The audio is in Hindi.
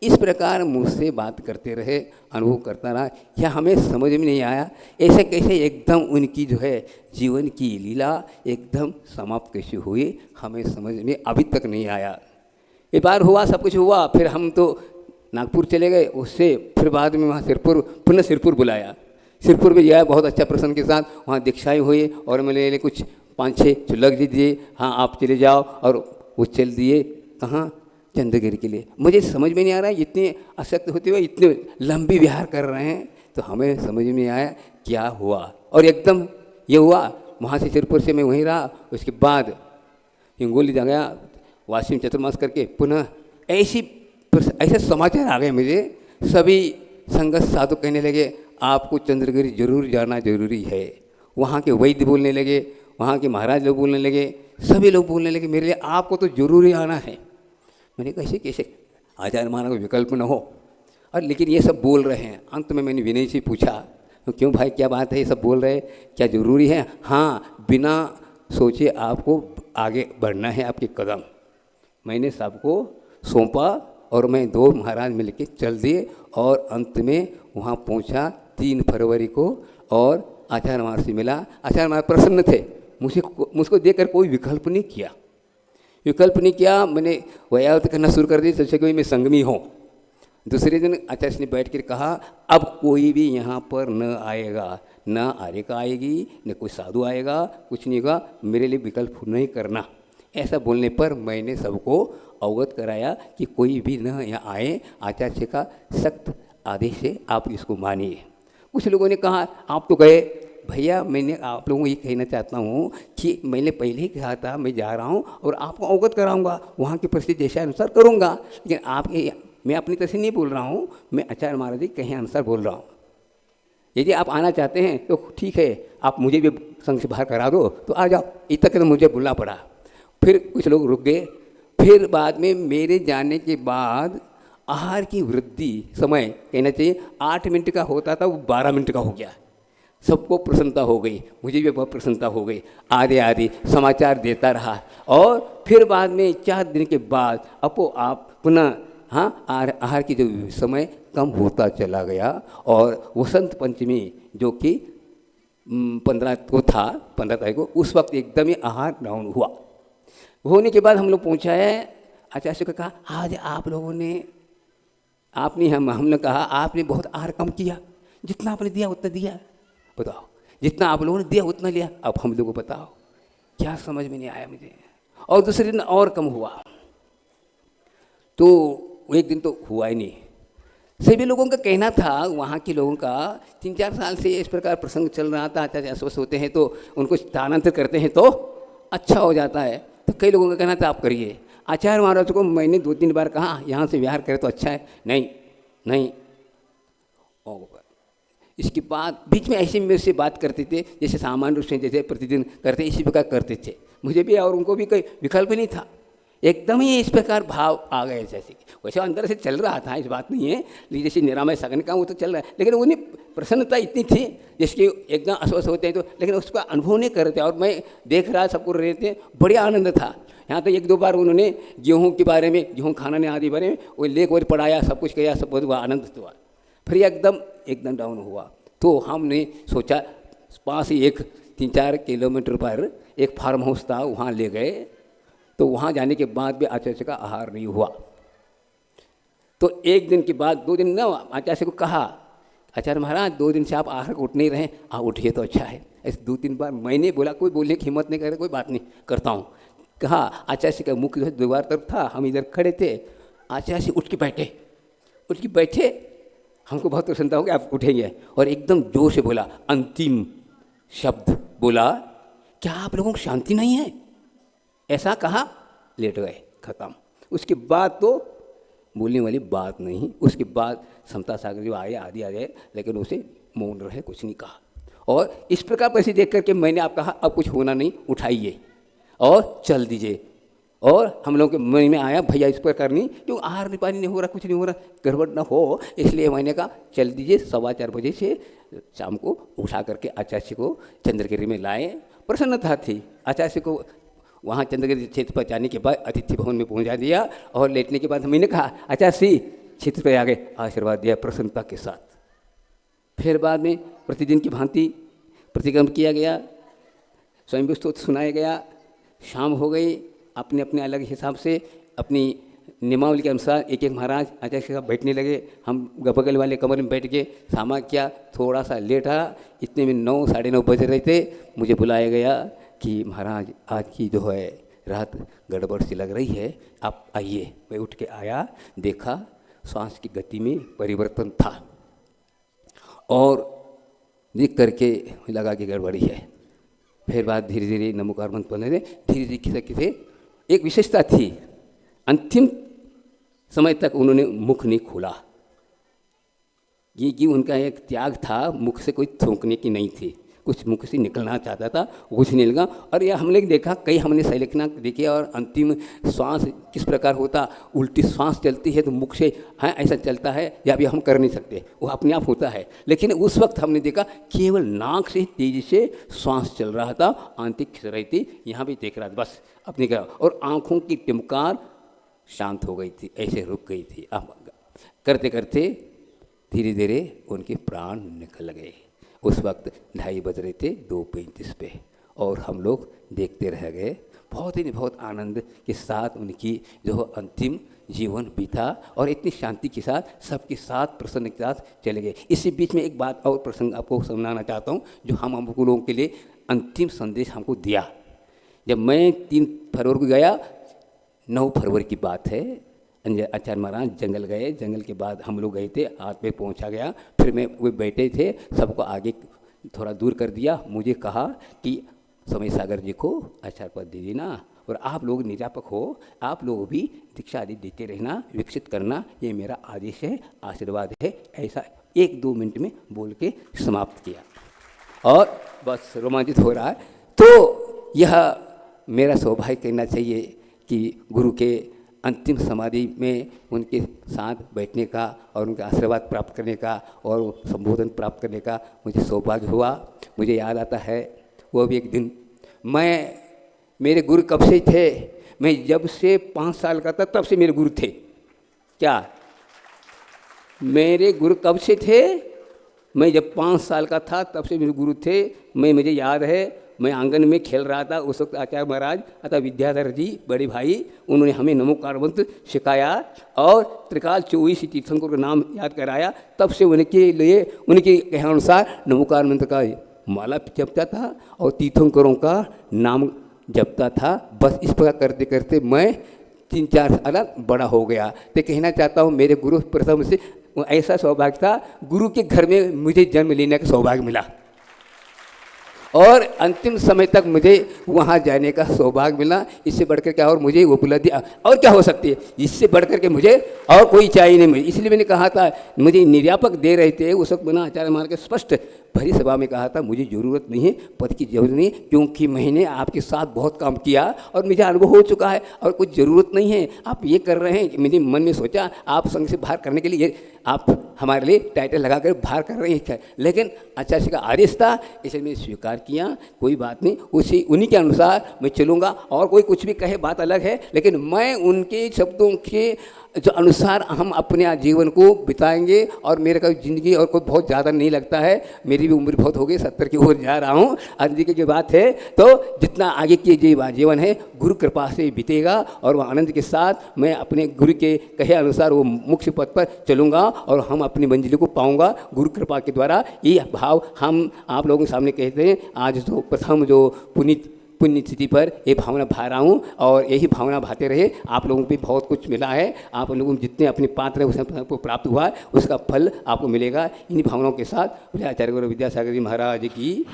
इस प्रकार मुझसे बात करते रहे, अनुभव करता रहा। यह हमें समझ में नहीं आया ऐसे कैसे एकदम उनकी जो है जीवन की लीला एकदम समाप्त कैसे हुई, हमें समझ में अभी तक नहीं आया। एक बार हुआ, सब कुछ हुआ, फिर हम तो नागपुर चले गए। उससे फिर बाद में वहाँ पुनः सिरपुर बुलाया। सिरपुर में गया, बहुत अच्छा प्रसंग के साथ वहाँ दीक्षाएँ हुई और मेरे लिए कुछ 5-6 चुलक जी दिए। हाँ आप चले जाओ, और वो चल दिए कहाँ, चंद्रगिरी के लिए। मुझे समझ में नहीं आ रहा है, इतने आसक्त होते हुए इतने लंबी विहार कर रहे हैं, तो हमें समझ में नहीं आया क्या हुआ। और एकदम ये हुआ, वहाँ से सिरपुर से मैं वहीं रहा। उसके बाद हिंगोली जा गया, वासिम चतुर्मास करके पुनः ऐसे समाचार आ गए मुझे। सभी संगत साधु कहने लगे आपको चंद्रगिरी जरूर जाना जरूरी है। वहाँ के वैद्य बोलने लगे, वहाँ के महाराज लोग बोलने लगे, सभी लोग बोलने लगे मेरे लिए आपको तो जरूरी आना है। मैंने कैसे कैसे आचार्य महाराज को विकल्प न हो, और लेकिन ये सब बोल रहे हैं। अंत में मैंने विनय से पूछा तो क्यों भाई क्या बात है, ये सब बोल रहे हैं, क्या ज़रूरी है? हाँ, बिना सोचे आपको आगे बढ़ना है, आपके कदम। मैंने सबको सौंपा और मैं 2 महाराज मिल के चल दिए, और अंत में वहाँ पहुँचा 3 फरवरी को, और आचार्य महाराज से मिला। आचार्य महाराज प्रसन्न थे, मुझको देखकर कोई विकल्प नहीं किया। मैंने वयावत करना शुरू कर दी, जैसे कोई मैं संगमी हूँ। दूसरे दिन आचार्य ने बैठ कर कहा अब कोई भी यहाँ पर न आएगा, न आर्यिका आएगी, न कोई साधु आएगा, कुछ नहीं होगा, मेरे लिए विकल्प नहीं करना। ऐसा बोलने पर मैंने सबको अवगत कराया कि कोई भी न यहाँ आए, आचार्य का सख्त आदेश है, आप इसको मानिए। कुछ लोगों ने कहा आप तो गए। भैया मैंने आप लोगों को ये कहना चाहता हूँ कि मैंने पहले ही कहा था मैं जा रहा हूँ और आपको अवगत कराऊंगा, वहाँ की परिस्थिति जैसे अनुसार करूँगा, लेकिन आपके मैं अपनी तरह से नहीं बोल रहा हूँ, मैं आचार्य महाराज जी कहे अनुसार बोल रहा हूँ। यदि आप आना चाहते हैं तो ठीक है, आप मुझे भी संघ से बाहर करा दो तो आ जाओ। इतना तो मुझे बुलना पड़ा। फिर कुछ लोग रुक गए। फिर बाद में मेरे जाने के बाद आहार की वृद्धि समय कहना चाहिए 8 मिनट का होता था, वो 12 मिनट का हो गया। सबको प्रसन्नता हो गई, मुझे भी बहुत प्रसन्नता हो गई। आदि समाचार देता रहा, और फिर बाद में 4 दिन के बाद आप पुनः आहार की जो समय कम होता चला गया। और वसंत पंचमी जो कि 15 को था, 15 तारीख को, उस वक्त एकदम ही आहार डाउन हुआ। होने के बाद हम लोग पूछा है, आचार्य को कहा आज आप लोगों ने हमने कहा आपने बहुत आहार कम किया, जितना आपने दिया उतना दिया, बताओ जितना आप लोगों ने दिया उतना लिया। अब हम लोगों को बताओ, क्या समझ में नहीं आया मुझे। और दूसरे दिन और कम हुआ, तो एक दिन तो हुआ ही नहीं। सभी लोगों का कहना था, वहाँ के लोगों का 3-4 साल से इस प्रकार प्रसंग चल रहा था। आचार्य अस्वस्थ होते हैं तो उनको स्थानांतरित करते हैं तो अच्छा हो जाता है, तो कई लोगों का कहना था आप करिए। आचार्य महाराज को मैंने 2-3 बार कहा यहाँ से विहार करें तो अच्छा है, नहीं। इसके बाद बीच में ऐसे मेरे से बात करते थे जैसे सामान्य रूप से जैसे प्रतिदिन करते, इसी प्रकार करते थे। मुझे भी और उनको भी कोई विकल्प नहीं था, एकदम ही इस प्रकार भाव आ गए। जैसे कि वैसे अंदर से चल रहा था, इस बात नहीं है, लेकिन जैसे निरामय सगन का वो तो चल रहा है, लेकिन उन्हें प्रसन्नता इतनी थी जिसके एकदम अस्वस्थ होते हैं तो, लेकिन उसका अनुभव नहीं कर रहे थे। और मैं देख रहा सबको रहे थे, बढ़िया आनंद था। यहाँ तो 1-2 बार उन्होंने गेहूँ के बारे में, गेहूँ खाना ने आदि बारे में वो लेख और पढ़ाया, सब कुछ किया, सब बहुत आनंद हुआ। फिर एकदम डाउन हुआ, तो हमने सोचा पास ही 3-4 किलोमीटर पर एक फार्म हाउस था, वहाँ ले गए। तो वहाँ जाने के बाद भी आचार्य का आहार नहीं हुआ। तो 1 दिन के बाद 2 दिन ना, आचार्य को कहा आचार्य महाराज 2 दिन से आप आहार को उठ नहीं रहे, उठिए तो अच्छा है। ऐसे 2-3 बार मैंने बोला, कोई बोलने की हिम्मत नहीं करे, कोई बात नहीं करता हूँ। कहा आचार्य का मुख जो है द्वार तरफ था, हम इधर खड़े थे। आचार्य उठ के बैठे, हमको बहुत प्रसन्नता हो गया, आप उठेंगे, और एकदम जोर से बोला, अंतिम शब्द बोला, क्या आप लोगों को शांति नहीं है? ऐसा कहा, लेट गए, खत्म। उसके बाद तो बोलने वाली बात नहीं। उसके बाद समता सागर जो आए आदि आ गए, लेकिन उसे मौन रहे, कुछ नहीं कहा। और इस प्रकार पैसे देख करके मैंने आप कहा अब कुछ होना नहीं, उठाइए और चल दीजिए। और हम लोगों के मन में आया भैया इस प्रकार नहीं, क्यों आहार नहीं, पानी नहीं हो रहा, कुछ नहीं हो रहा, गड़बड़ ना हो, इसलिए मैंने कहा चल दीजिए। 4:15 बजे से शाम को उठा करके आचार्य को चंद्रगिरी में लाए। प्रसन्नता थी। आचार्य को वहाँ चंद्रगिरी क्षेत्र पर जाने के बाद अतिथि भवन में पहुँचा दिया, और लेटने के बाद मैंने कहा आचार्य क्षेत्र पर आ गए, आशीर्वाद दिया प्रसन्नता के साथ। फिर बाद में प्रतिदिन की भांति प्रतिक्रम किया गया, स्वयं स्तोत्र सुनाया गया। शाम हो गई, अपने अपने अलग हिसाब से अपनी नियमावली के अनुसार एक एक महाराज आचार्य के साथ बैठने लगे। हम बगल वाले कमरे में बैठ के सामा किया, थोड़ा सा लेटा। इतने में 9 साढ़े 9 बज रहे थे। मुझे बुलाया गया कि महाराज आज की जो है रात गड़बड़ सी लग रही है, आप आइए। मैं उठ के आया, देखा श्वास की गति में परिवर्तन था और देख करके लगा कि गड़बड़ी है। फिर बात धीरे धीरे नमोकार मंत्र पढ़ने लगे। धीरे धीरे किसे किसे एक विशेषता थी, अंतिम समय तक उन्होंने मुख नहीं खोला। ये कि उनका एक त्याग था, मुख से कोई थूकने की नहीं थी, कुछ मुख से निकलना चाहता था, कुछ नहीं लगा। और यह हमने देखा, कई हमने संलेखना देखी और अंतिम श्वास किस प्रकार होता, उल्टी श्वास चलती है तो मुख से हाँ ऐसा चलता है, या भी हम कर नहीं सकते, वो अपने आप होता है। लेकिन उस वक्त हमने देखा केवल नाक से तेजी से श्वास चल रहा था, आंतरिक खिंच रही थी, यहाँ भी देख रहा था बस अपने का, और आँखों की टिमकार शांत हो गई थी, ऐसे रुक गई थी। अब करते करते धीरे धीरे उनके प्राण निकल गए। उस वक्त 2:30 बज रहे थे, 2:35 पे, और हम लोग देखते रह गए। बहुत आनंद के साथ उनकी जो अंतिम जीवन बीता और इतनी शांति के साथ सबके साथ प्रसन्न के साथ चले गए। इसी बीच में एक बात और प्रसंग आपको सुनाना चाहता हूँ जो हम लोगों के लिए अंतिम संदेश हमको दिया। जब मैं 3 फरवरी को गया, 9 फरवरी की बात है, आचार्य महाराज जंगल गए। जंगल के बाद हम लोग गए थे, हाथ पे पहुंचा गया। फिर मैं वो बैठे थे, सबको आगे थोड़ा दूर कर दिया। मुझे कहा कि समय सागर जी को आचार्य पद दे देना, और आप लोग निरापक हो, आप लोग भी दीक्षा आदि देते रहना, विकसित करना, ये मेरा आदेश है, आशीर्वाद है। ऐसा 1-2 मिनट में बोल के समाप्त किया और बस रोमांचित हो रहा है। तो यह मेरा सौभाग्य कहना चाहिए कि गुरु के अंतिम समाधि में उनके साथ बैठने का और उनका आशीर्वाद प्राप्त करने का और संबोधन प्राप्त करने का मुझे सौभाग्य हुआ। मुझे याद आता है वो भी एक दिन, मेरे गुरु कब से थे, मैं जब से 5 साल का था तब से मेरे गुरु थे। क्या मेरे गुरु कब से थे? मैं जब 5 साल का था तब से मेरे गुरु थे। मुझे याद है, मैं आंगन में खेल रहा था, उस वक्त आचार्य महाराज अतः विद्याधर जी बड़े भाई, उन्होंने हमें नमोकार मंत्र सिखाया और त्रिकाल 24 तीर्थंकर का नाम याद कराया। तब से उनके लिए उनके कहनानुसार नमोकार मंत्र का माला जपता था और तीर्थंकरों का नाम जपता था। बस इस प्रकार करते करते मैं 3-4 साल बड़ा हो गया। तो कहना चाहता हूँ मेरे गुरु प्रथम से ऐसा सौभाग्य था, गुरु के घर में मुझे जन्म लेने का सौभाग्य मिला और अंतिम समय तक मुझे वहाँ जाने का सौभाग्य मिला। इससे बढ़कर क्या और मुझे वो उपलब्धि और क्या हो सकती है? इससे बढ़कर के मुझे और कोई चाहिए नहीं मुझे। इसलिए मैंने कहा था, मुझे निर्यापक दे रहे थे उस वक्त, बना आचार्य महाराज के स्पष्ट भरी सभा में कहा था, मुझे ज़रूरत नहीं है, पद की जरूरत नहीं, क्योंकि मैंने आपके साथ बहुत काम किया और मुझे अनुभव हो चुका है और कुछ ज़रूरत नहीं है। आप ये कर रहे हैं, मेरे मन में सोचा आप संघ से बाहर करने के लिए आप हमारे लिए टाइटल लगाकर बाहर कर रहे हैं, लेकिन आचार्य का आदेश था, इसे मैंने स्वीकार किया। कोई बात नहीं, उन्हीं के अनुसार मैं चलूँगा। और कोई कुछ भी कहे बात अलग है, लेकिन मैं उनके शब्दों के जो अनुसार हम अपने जीवन को बिताएंगे। और मेरे का ज़िंदगी और कोई बहुत ज़्यादा नहीं लगता है, मेरी भी उम्र बहुत हो गई, 70 की ओर जा रहा हूँ। आनंद की बात है तो जितना आगे की जीवन है गुरु कृपा से बीतेगा और वह आनंद के साथ मैं अपने गुरु के कहे अनुसार वो मुख्य पथ पर चलूँगा और हम अपनी मंजिल को पाऊँगा गुरु कृपा के द्वारा। ये भाव हम आप लोगों के सामने कहते हैं। आज तो प्रथम जो पुण्य तिथि पर ये भावना भा रहा हूँ और यही भावना भाते रहे। आप लोगों को भी बहुत कुछ मिला है, आप लोगों को जितने अपने पात्र उसको प्राप्त हुआ है उसका फल आपको मिलेगा। इन्हीं भावनाओं के साथ आचार्य गुरु विद्यासागर जी महाराज की